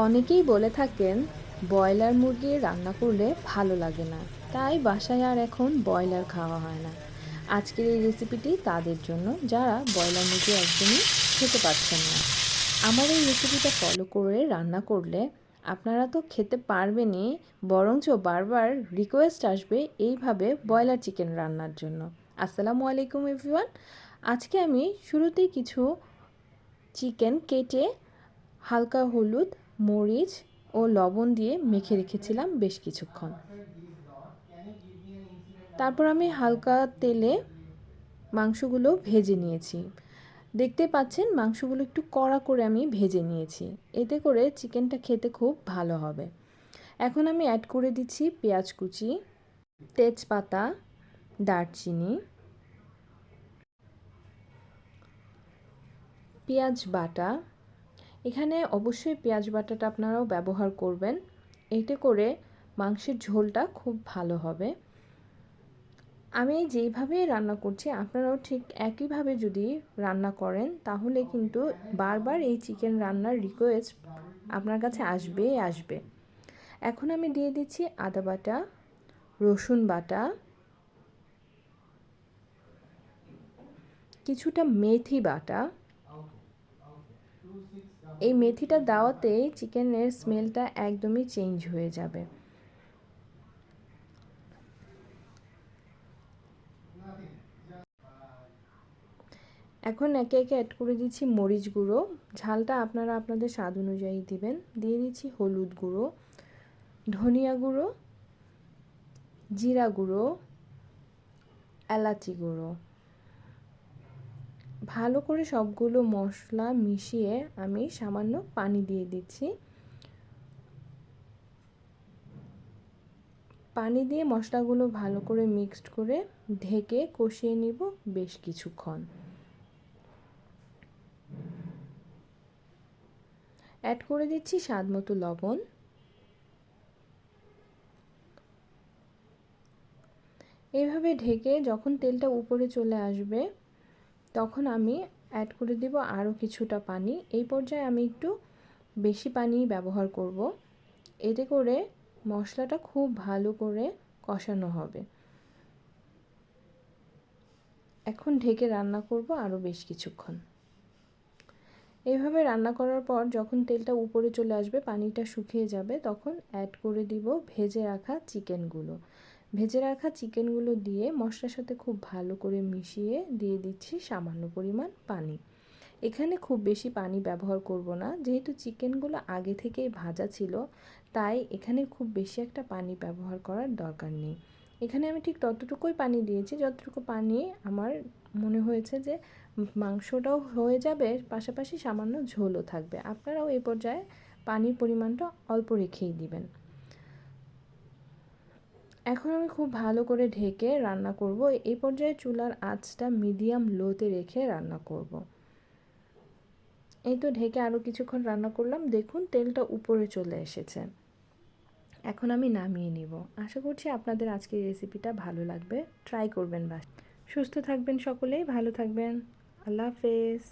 অনেকেই বলে থাকেন ব্রয়লার মুরগি রান্না করলে ভালো লাগে না, তাই বাসায় আর এখন ব্রয়লার খাওয়া হয় না। আজকের এই রেসিপিটি তাদের জন্য যারা ব্রয়লার মুরগি একদমই খেতে পাচ্ছেন না। আমার এই রেসিপিটা ফলো করে রান্না করলে আপনারা তো খেতে পারবেনই, বরঞ্চ বারবার রিকোয়েস্ট আসবে এইভাবে ব্রয়লার চিকেন রান্নার জন্য। আসসালামু আলাইকুম এভরিওয়ান। আজকে আমি শুরুতেই কিছু চিকেন কেটে হালকা হলুদ, মরিচ ও লবণ দিয়ে মেখে রেখেছিলাম বেশ কিছুক্ষণ। তারপর আমি হালকা তেলে মাংসগুলো ভেজে নিয়েছি। দেখতে পাচ্ছেন মাংসগুলো একটু কড়া করে আমি ভেজে নিয়েছি, এতে করে চিকেনটা খেতে খুব ভালো হবে। এখন আমি অ্যাড করে দিচ্ছি পেঁয়াজ কুচি, তেজপাতা, দারচিনি, পেঁয়াজ বাটা। এখানে অবশ্যই পেঁয়াজ বাটাটা আপনারাও ব্যবহার করবেন, এতে করে মাংসের ঝোলটা খুব ভালো হবে। আমি যেইভাবে রান্না করছি আপনারাও ঠিক একইভাবে যদি রান্না করেন তাহলে কিন্তু বারবার এই চিকেন রান্নার রিকোয়েস্ট আপনার কাছে আসবে। এখন আমি দিয়ে দিচ্ছি আদা বাটা, রসুন বাটা, কিছুটা মেথি বাটা। এই মেথিটা দেওয়াতেই চিকেনের স্মেলটা একদমই চেঞ্জ হয়ে যাবে। এখন একে একে অ্যাড করে দিচ্ছি মরিচ গুঁড়ো। ঝালটা আপনারা আপনাদের স্বাদ অনুযায়ী দিবেন। দিয়ে দিচ্ছি হলুদ গুঁড়ো, ধনিয়া গুঁড়ো, জিরা গুঁড়ো, এলাচি গুঁড়ো। ভালো করে সবগুলো মশলা মিশিয়ে আমি সামান্য পানি দিয়ে দিচ্ছি। পানি দিয়ে মশলাগুলো ভালো করে মিক্সড করে ঢেকে কষিয়ে নিব বেশ কিছুক্ষণ। অ্যাড করে দিচ্ছি স্বাদ মতো লবণ। এইভাবে ঢেকে যখন তেলটা উপরে চলে আসবে তখন আমি অ্যাড করে দিব আরও কিছুটা পানি। এই পর্যায়ে আমি একটু বেশি পানি ব্যবহার করব, এতে করে মশলাটা খুব ভালো করে কষানো হবে। এখন ঢেকে রান্না করব আরও বেশ কিছুক্ষণ। এইভাবে রান্না করার পর যখন তেলটা উপরে চলে আসবে, পানিটা শুকিয়ে যাবে, তখন অ্যাড করে দিব ভেজে রাখা চিকেনগুলো। ভেজে রাখা চিকেনগুলো দিয়ে মশলার সাথে খুব ভালো করে মিশিয়ে দিয়ে দিচ্ছি সামান্য পরিমাণ পানি। এখানে খুব বেশি পানি ব্যবহার করব না, যেহেতু চিকেনগুলো আগে থেকেই ভাজা ছিল, তাই এখানে খুব বেশি একটা পানি ব্যবহার করার দরকার নেই। এখানে আমি ঠিক ততটুকুই পানি দিয়েছি যতটুকু পানি আমার মনে হয়েছে যে মাংসটাও হয়ে যাবে, পাশাপাশি সামান্য ঝোলও থাকবে। আপনারাও এই পর্যায়ে পানির পরিমাণটা অল্প রেখেই দিবেন। এখন আমি খুব ভালো করে ঢেকে রান্না করব। এই পর্যায়ে চুলার আঁচটা মিডিয়াম লোতে রেখে রান্না করব। এই তো ঢেকে আরও কিছুক্ষণ রান্না করলাম, দেখুন তেলটা উপরে চলে এসেছে। এখন আমি নামিয়ে নিব। আশা করছি আপনাদের আজকের রেসিপিটা ভালো লাগবে, ট্রাই করবেন। সুস্থ থাকবেন সকলেই, ভালো থাকবেন। আল্লাহ হাফেজ।